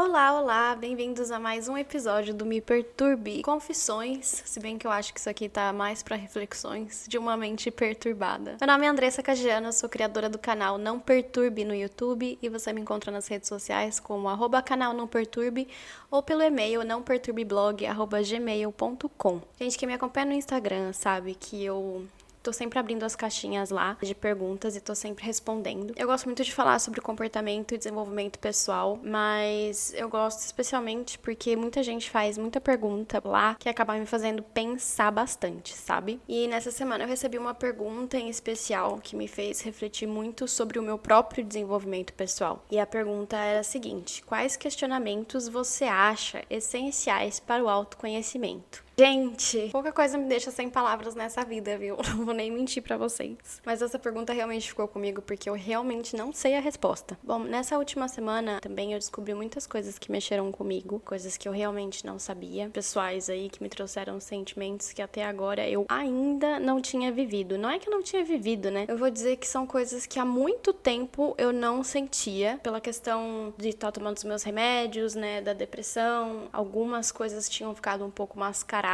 Olá, olá, bem-vindos a mais um episódio do Me Perturbe Confissões, se bem que eu acho que isso aqui tá mais pra reflexões de uma mente perturbada. Meu nome é Andressa Cagiana, sou criadora do canal Não Perturbe no YouTube e você me encontra nas redes sociais como @canal Não Perturbe ou pelo e-mail nãoperturbeblog@gmail.com. Gente que me acompanha no Instagram sabe que eu tô sempre abrindo as caixinhas lá de perguntas e tô sempre respondendo. Eu gosto muito de falar sobre comportamento e desenvolvimento pessoal, mas eu gosto especialmente porque muita gente faz muita pergunta lá que acaba me fazendo pensar bastante, sabe? E nessa semana eu recebi uma pergunta em especial que me fez refletir muito sobre o meu próprio desenvolvimento pessoal. E a pergunta era a seguinte: quais questionamentos você acha essenciais para o autoconhecimento? Gente, pouca coisa me deixa sem palavras nessa vida, viu? Não vou nem mentir pra vocês. Mas essa pergunta realmente ficou comigo porque eu realmente não sei a resposta. Bom, nessa última semana também eu descobri muitas coisas que mexeram comigo, coisas que eu realmente não sabia, pessoais aí que me trouxeram sentimentos que até agora eu ainda não tinha vivido. Não é que eu não tinha vivido, né? Eu vou dizer que são coisas que há muito tempo eu não sentia, pela questão de estar tomando os meus remédios, né, da depressão. Algumas coisas tinham ficado um pouco mascaradas.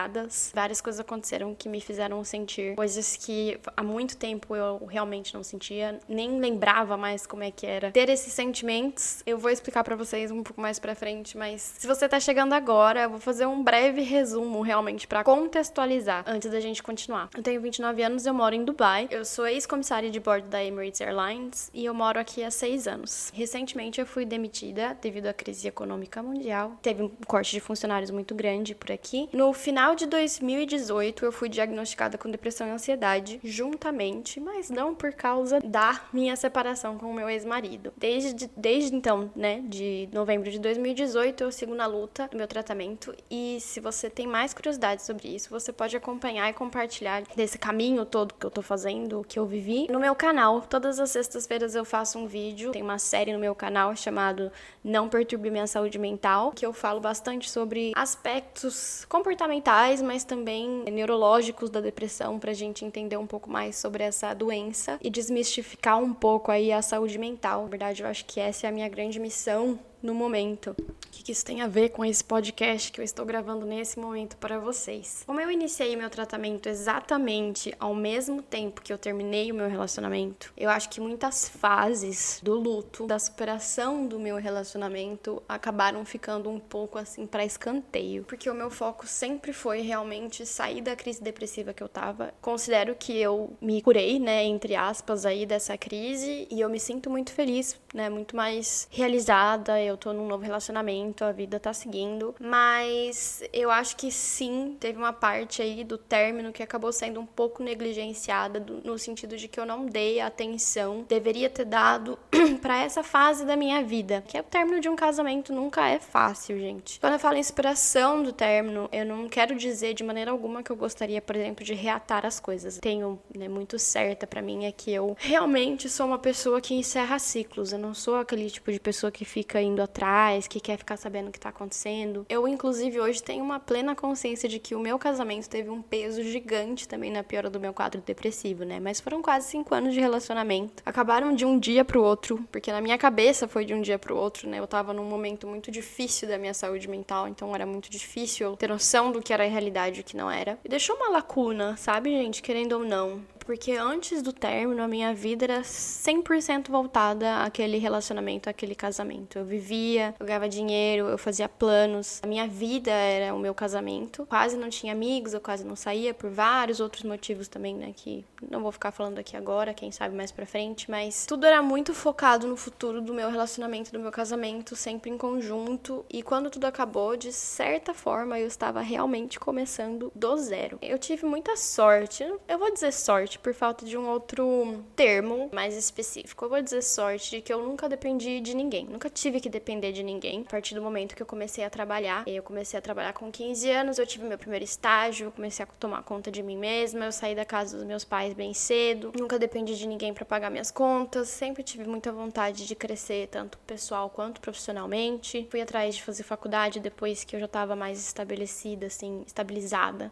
Várias coisas aconteceram que me fizeram sentir coisas que há muito tempo eu realmente não sentia, nem lembrava mais como é que era ter esses sentimentos. Eu vou explicar pra vocês um pouco mais pra frente, mas se você tá chegando agora, eu vou fazer um breve resumo realmente pra contextualizar antes da gente continuar. Eu tenho 29 anos, eu moro em Dubai, eu sou ex-comissária de bordo da Emirates Airlines e eu moro aqui há 6 anos. Recentemente eu fui demitida devido à crise econômica mundial, teve um corte de funcionários muito grande por aqui. No final de 2018, eu fui diagnosticada com depressão e ansiedade juntamente, mas não por causa da minha separação com o meu ex-marido. Desde então, né, de novembro de 2018, eu sigo na luta do meu tratamento e se você tem mais curiosidade sobre isso, você pode acompanhar e compartilhar desse caminho todo que eu tô fazendo, que eu vivi, no meu canal. Todas as sextas-feiras eu faço um vídeo, tem uma série no meu canal chamado Não Perturbe Minha Saúde Mental, que eu falo bastante sobre aspectos comportamentais, mas também neurológicos da depressão, pra gente entender um pouco mais sobre essa doença e desmistificar um pouco aí a saúde mental. Na verdade, eu acho que essa é a minha grande missão no momento. O que isso tem a ver com esse podcast que eu estou gravando nesse momento para vocês? Como eu iniciei meu tratamento exatamente ao mesmo tempo que eu terminei o meu relacionamento, eu acho que muitas fases do luto, da superação do meu relacionamento acabaram ficando um pouco assim para escanteio, porque o meu foco sempre foi realmente sair da crise depressiva que eu tava. Considero que eu me curei, né, entre aspas aí dessa crise, e eu me sinto muito feliz, né, muito mais realizada. Eu tô num novo relacionamento, a vida tá seguindo, mas eu acho que sim, teve uma parte aí do término que acabou sendo um pouco negligenciada, no sentido de que eu não dei a atenção, deveria ter dado pra essa fase da minha vida, que é o término de um casamento nunca é fácil, gente. Quando eu falo inspiração do término, eu não quero dizer de maneira alguma que eu gostaria, por exemplo, de reatar as coisas. Tenho, né, muito certa pra mim é que eu realmente sou uma pessoa que encerra ciclos, eu não sou aquele tipo de pessoa que fica indo atrás, que quer ficar sabendo o que tá acontecendo. Eu, inclusive, hoje tenho uma plena consciência de que o meu casamento teve um peso gigante também na piora do meu quadro depressivo, né? Mas foram quase 5 anos de relacionamento. Acabaram de um dia pro outro, porque na minha cabeça foi de um dia pro outro, né? Eu tava num momento muito difícil da minha saúde mental, então era muito difícil eu ter noção do que era a realidade e o que não era. E deixou uma lacuna, sabe, gente? Querendo ou não. Porque antes do término, a minha vida era 100% voltada àquele relacionamento, àquele casamento. Eu vivia, eu ganhava dinheiro, eu fazia planos. A minha vida era o meu casamento. Quase não tinha amigos, eu quase não saía por vários outros motivos também, né? Que não vou ficar falando aqui agora, quem sabe mais pra frente. Mas tudo era muito focado no futuro do meu relacionamento, do meu casamento, sempre em conjunto. E quando tudo acabou, de certa forma, eu estava realmente começando do zero. Eu tive muita sorte. Eu vou dizer sorte por falta de um outro termo mais específico. Eu vou dizer sorte de que eu nunca dependi de ninguém. Nunca tive que depender de ninguém. A partir do momento que eu comecei a trabalhar. Eu comecei a trabalhar com 15 anos, eu tive meu primeiro estágio, eu comecei a tomar conta de mim mesma, eu saí da casa dos meus pais bem cedo. Nunca dependi de ninguém pra pagar minhas contas. Sempre tive muita vontade de crescer, tanto pessoal quanto profissionalmente. Fui atrás de fazer faculdade depois que eu já tava mais estabelecida, assim, estabilizada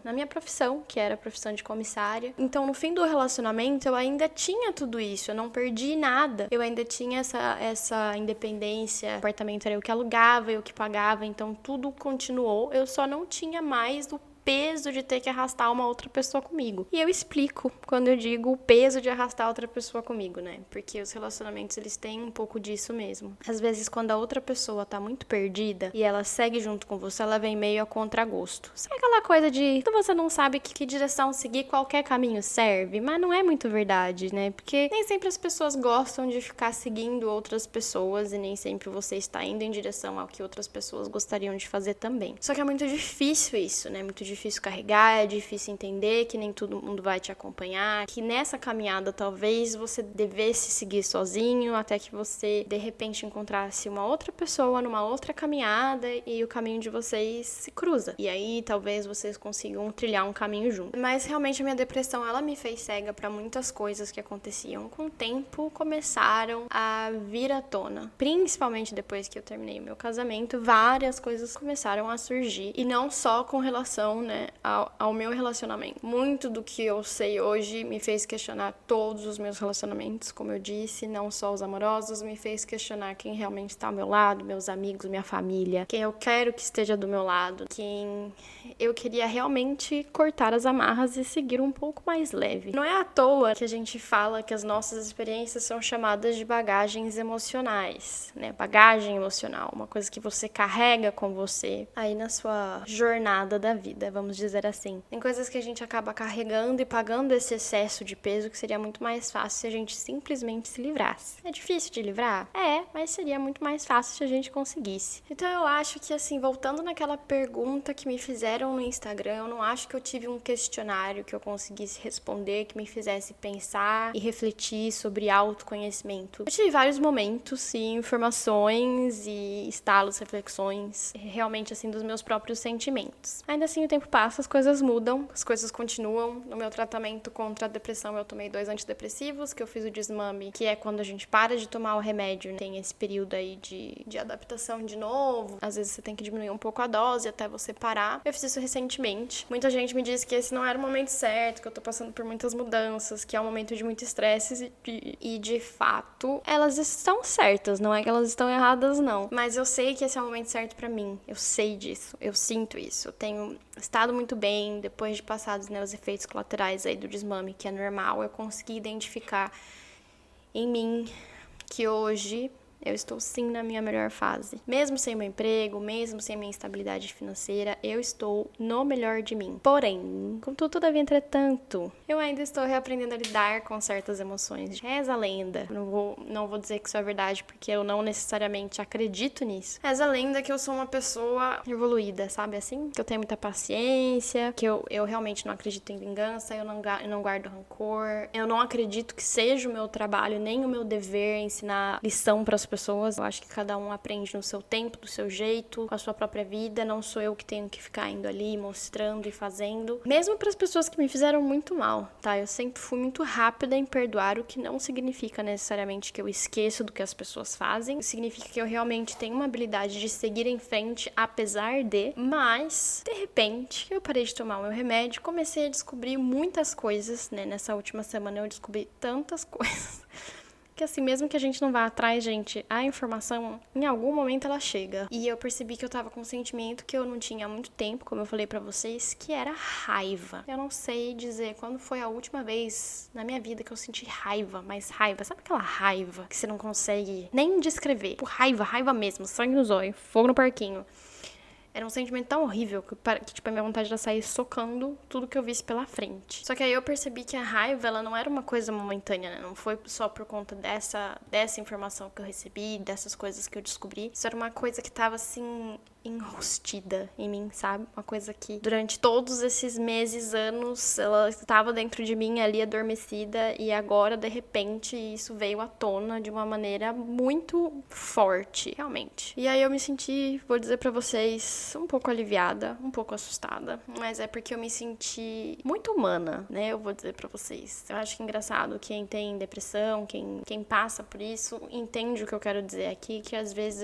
na minha profissão, que era a profissão de comissária. Então, então no fim do relacionamento eu ainda tinha tudo isso, eu não perdi nada. Eu ainda tinha essa independência, o apartamento era eu que alugava, eu que pagava, então tudo continuou. Eu só não tinha mais o peso de ter que arrastar uma outra pessoa comigo. E eu explico quando eu digo o peso de arrastar outra pessoa comigo, né? Porque os relacionamentos, eles têm um pouco disso mesmo. Às vezes, quando a outra pessoa tá muito perdida e ela segue junto com você, ela vem meio a contragosto. Sabe aquela coisa de quando você não sabe que direção seguir, qualquer caminho serve? Mas não é muito verdade, né? Porque nem sempre as pessoas gostam de ficar seguindo outras pessoas e nem sempre você está indo em direção ao que outras pessoas gostariam de fazer também. Só que é muito difícil isso, né? Muito difícil carregar, é difícil entender que nem todo mundo vai te acompanhar, que nessa caminhada talvez você devesse seguir sozinho até que você de repente encontrasse uma outra pessoa numa outra caminhada e o caminho de vocês se cruza. E aí talvez vocês consigam trilhar um caminho junto. Mas realmente a minha depressão, ela me fez cega para muitas coisas que aconteciam. Com o tempo começaram a vir à tona. Principalmente depois que eu terminei meu casamento, várias coisas começaram a surgir. E não só com relação, né, ao meu relacionamento. Muito do que eu sei hoje me fez questionar todos os meus relacionamentos, como eu disse, não só os amorosos, me fez questionar quem realmente está ao meu lado, meus amigos, minha família, quem eu quero que esteja do meu lado, quem eu queria realmente cortar as amarras e seguir um pouco mais leve. Não é à toa que a gente fala que as nossas experiências são chamadas de bagagens emocionais, né? Bagagem emocional, uma coisa que você carrega com você aí na sua jornada da vida, vamos dizer assim. Tem coisas que a gente acaba carregando e pagando esse excesso de peso que seria muito mais fácil se a gente simplesmente se livrasse. É difícil de livrar? É, mas seria muito mais fácil se a gente conseguisse. Então eu acho que, assim, voltando naquela pergunta que me fizeram no Instagram, eu não acho que eu tive um questionário que eu conseguisse responder, que me fizesse pensar e refletir sobre autoconhecimento. Eu tive vários momentos e informações e estalos, reflexões, realmente, assim, dos meus próprios sentimentos. Ainda assim, o tempo passa, as coisas mudam, as coisas continuam. No meu tratamento contra a depressão, eu tomei 2 antidepressivos, que eu fiz o desmame, que é quando a gente para de tomar o remédio, né? Tem esse período aí de adaptação de novo. Às vezes você tem que diminuir um pouco a dose até você parar. Eu fiz isso recentemente. Muita gente me disse que esse não era o momento certo, que eu tô passando por muitas mudanças, que é um momento de muito estresse e de fato, elas estão certas, não é que elas estão erradas, não. Mas eu sei que esse é o momento certo pra mim. Eu sei disso, eu sinto isso. Eu tenho estado muito bem, depois de passados, né, os efeitos colaterais aí do desmame, que é normal, eu consegui identificar em mim que hoje eu estou sim na minha melhor fase. Mesmo sem meu emprego, mesmo sem minha estabilidade financeira, eu estou no melhor de mim. Porém, contudo, todavia, entretanto, eu ainda estou reaprendendo a lidar com certas emoções. Reza a lenda. Não vou dizer que isso é verdade, porque eu não necessariamente acredito nisso. Reza a lenda que eu sou uma pessoa evoluída, sabe assim? Que eu tenho muita paciência, que eu realmente não acredito em vingança, eu não guardo rancor, eu não acredito que seja o meu trabalho, nem o meu dever ensinar lição para as pessoas. Eu acho que cada um aprende no seu tempo, do seu jeito, com a sua própria vida. Não sou eu que tenho que ficar indo ali, mostrando e fazendo. Mesmo para as pessoas que me fizeram muito mal, tá? Eu sempre fui muito rápida em perdoar, o que não significa necessariamente que eu esqueço do que as pessoas fazem. Significa que eu realmente tenho uma habilidade de seguir em frente, apesar de... Mas, de repente, eu parei de tomar o meu remédio, comecei a descobrir muitas coisas, né? Nessa última semana eu descobri tantas coisas que assim, mesmo que a gente não vá atrás, gente, a informação, em algum momento ela chega. E eu percebi que eu tava com um sentimento que eu não tinha há muito tempo, como eu falei pra vocês, que era raiva. Eu não sei dizer quando foi a última vez na minha vida que eu senti raiva, mas raiva. Sabe aquela raiva que você não consegue nem descrever? Por raiva mesmo, sangue no zóio, fogo no parquinho. Era um sentimento tão horrível que tipo, a minha vontade era sair socando tudo que eu visse pela frente. Só que aí eu percebi que a raiva, ela não era uma coisa momentânea, né? Não foi só por conta dessa informação que eu recebi, dessas coisas que eu descobri. Isso era uma coisa que tava, assim, enrustida em mim, sabe? Uma coisa que durante todos esses meses, anos, ela estava dentro de mim ali adormecida e agora, de repente, isso veio à tona de uma maneira muito forte, realmente. E aí eu me senti, vou dizer pra vocês, um pouco aliviada, um pouco assustada, mas é porque eu me senti muito humana, né? Eu vou dizer pra vocês. Eu acho que é engraçado quem tem depressão, quem passa por isso, entende o que eu quero dizer aqui, que às vezes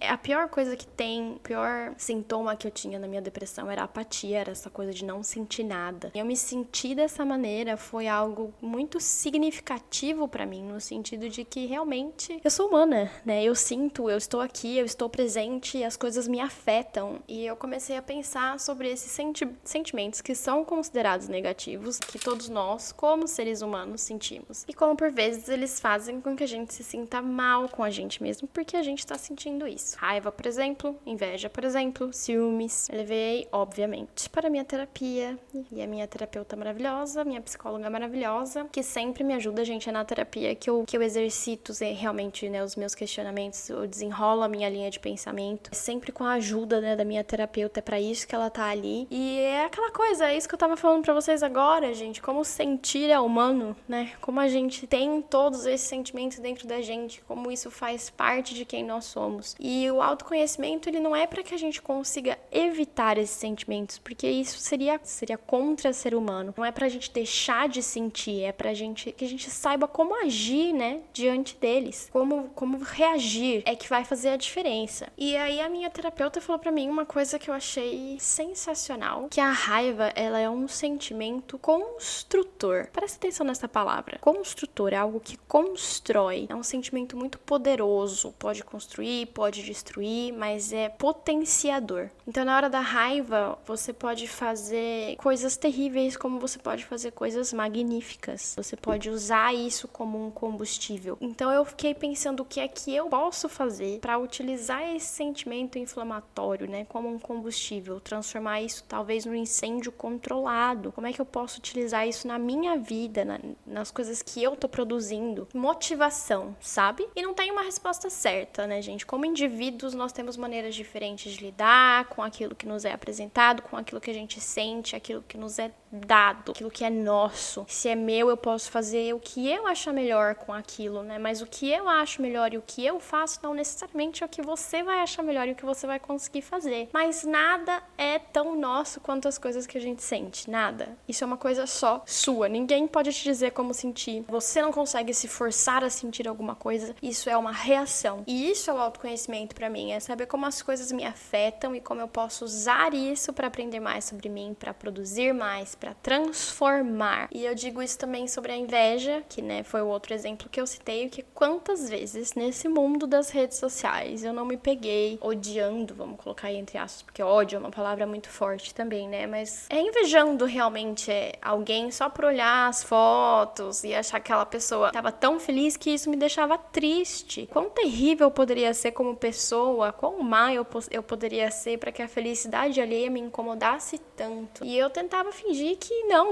a pior coisa que tem, pior maior sintoma que eu tinha na minha depressão era a apatia, era essa coisa de não sentir nada. E eu me sentir dessa maneira foi algo muito significativo pra mim, no sentido de que realmente eu sou humana, né? Eu sinto, eu estou aqui, eu estou presente, as coisas me afetam. E eu comecei a pensar sobre esses sentimentos que são considerados negativos, que todos nós, como seres humanos, sentimos. E como por vezes eles fazem com que a gente se sinta mal com a gente mesmo, porque a gente tá sentindo isso. Raiva, por exemplo, inveja, por exemplo, ciúmes. Eu levei, obviamente, para a minha terapia, e a minha terapeuta maravilhosa, minha psicóloga maravilhosa, que sempre me ajuda, gente, é na terapia que eu exercito realmente, né, os meus questionamentos, eu desenrolo a minha linha de pensamento, sempre com a ajuda, né, da minha terapeuta, é pra isso que ela tá ali. E é aquela coisa, é isso que eu tava falando pra vocês agora, gente, como sentir é humano, né, como a gente tem todos esses sentimentos dentro da gente, como isso faz parte de quem nós somos. E o autoconhecimento, ele não é pra que a gente consiga evitar esses sentimentos, porque isso seria contra ser humano. Não é pra gente deixar de sentir, é pra gente que a gente saiba como agir, né, diante deles, como reagir, é que vai fazer a diferença. E aí a minha terapeuta falou pra mim uma coisa que eu achei sensacional, que a raiva, ela é um sentimento construtor. Presta atenção nessa palavra. Construtor é algo que constrói, é um sentimento muito poderoso, pode construir, pode destruir, mas é potenciador. Então na hora da raiva, você pode fazer coisas terríveis, como você pode fazer coisas magníficas. Você pode usar isso como um combustível. Então eu fiquei pensando o que é que eu posso fazer para utilizar esse sentimento inflamatório, né, como um combustível, transformar isso talvez num incêndio controlado. Como é que eu posso utilizar isso na minha vida, nas coisas que eu tô produzindo? Motivação, sabe? E não tem uma resposta certa, né, gente? Como indivíduos, nós temos maneiras diferentes de lidar com aquilo que nos é apresentado, com aquilo que a gente sente, aquilo que nos é dado, aquilo que é nosso. Se é meu, eu posso fazer o que eu achar melhor com aquilo, né? Mas o que eu acho melhor e o que eu faço não necessariamente é o que você vai achar melhor e o que você vai conseguir fazer. Mas nada é tão nosso quanto as coisas que a gente sente. Nada. Isso é uma coisa só sua. Ninguém pode te dizer como sentir. Você não consegue se forçar a sentir alguma coisa. Isso é uma reação. E isso é o autoconhecimento pra mim. É saber como as coisas me afetam e como eu posso usar isso pra aprender mais sobre mim, pra produzir mais, pra transformar. E eu digo isso também sobre a inveja, que, né, foi o outro exemplo que eu citei, que quantas vezes nesse mundo das redes sociais eu não me peguei odiando, vamos colocar aí entre aspas, porque ódio é uma palavra muito forte também, né, mas é invejando realmente alguém só por olhar as fotos e achar que aquela pessoa tava tão feliz que isso me deixava triste. Quão terrível eu poderia ser como pessoa, quão má eu poderia ser para que a felicidade alheia me incomodasse tanto. E eu tentava fingir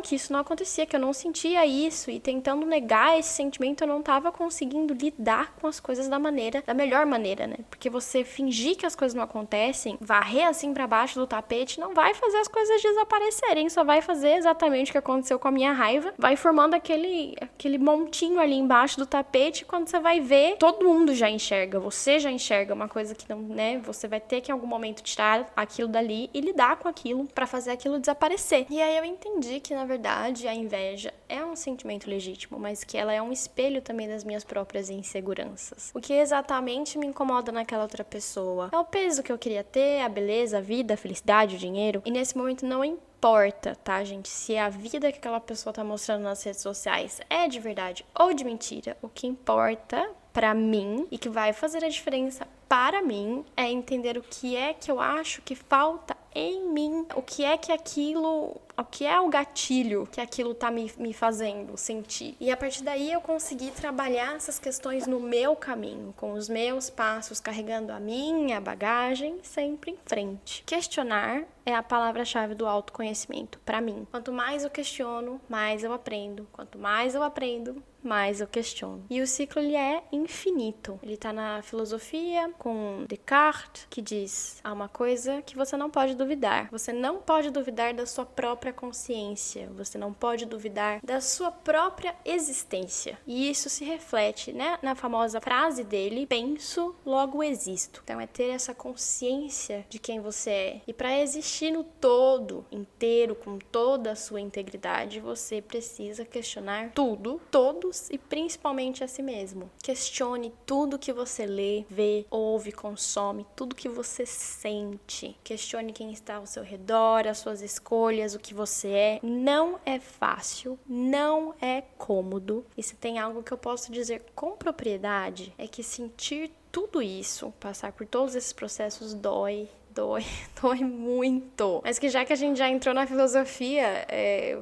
que isso não acontecia, que eu não sentia isso, e tentando negar esse sentimento, eu não tava conseguindo lidar com as coisas da melhor maneira, né? Porque você fingir que as coisas não acontecem, varrer assim pra baixo do tapete, não vai fazer as coisas desaparecerem, só vai fazer exatamente o que aconteceu com a minha raiva, vai formando aquele montinho ali embaixo do tapete, e quando você vai ver, todo mundo já enxerga, você já enxerga uma coisa que não, né? Você vai ter que em algum momento tirar aquilo dali e lidar com aquilo pra fazer aquilo desaparecer. E aí eu entendi que, na verdade, a inveja é um sentimento legítimo, mas que ela é um espelho também das minhas próprias inseguranças. O que exatamente me incomoda naquela outra pessoa é o peso que eu queria ter, a beleza, a vida, a felicidade, o dinheiro. E nesse momento não importa, tá, gente, se a vida que aquela pessoa tá mostrando nas redes sociais é de verdade ou de mentira. O que importa pra mim e que vai fazer a diferença para mim é entender o que é que eu acho que falta em mim, o que é o gatilho que aquilo tá me fazendo sentir. E a partir daí eu consegui trabalhar essas questões no meu caminho, com os meus passos, carregando a minha bagagem sempre em frente. Questionar é a palavra-chave do autoconhecimento para mim. Quanto mais eu questiono, mais eu aprendo. Quanto mais eu aprendo, mais eu questiono. E o ciclo, ele é infinito. Ele tá na filosofia com Descartes, que diz: há uma coisa que você não pode duvidar. Você não pode duvidar da sua própria consciência. Você não pode duvidar da sua própria existência. E isso se reflete, né, na famosa frase dele: penso, logo existo. Então é ter essa consciência de quem você é. E para existir no todo, inteiro, com toda a sua integridade, você precisa questionar tudo, todo todos e principalmente a si mesmo. Questione tudo que você lê, vê, ouve, consome, tudo que você sente. Questione quem está ao seu redor, as suas escolhas, o que você é. Não é fácil, não é cômodo. E se tem algo que eu posso dizer com propriedade, é que sentir tudo isso, passar por todos esses processos dói muito. Mas que já que a gente já entrou na filosofia,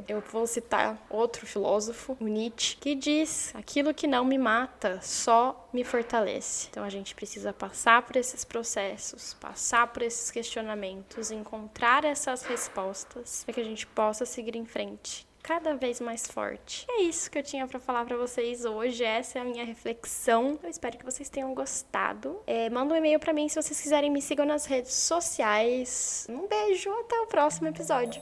eu vou citar outro filósofo, o Nietzsche, que diz: aquilo que não me mata só me fortalece. Então a gente precisa passar por esses processos, passar por esses questionamentos, encontrar essas respostas para que a gente possa seguir em frente cada vez mais forte. É isso que eu tinha pra falar pra vocês hoje, essa é a minha reflexão. Eu espero que vocês tenham gostado. Manda um e-mail pra mim se vocês quiserem, me sigam nas redes sociais. Um beijo, até o próximo episódio.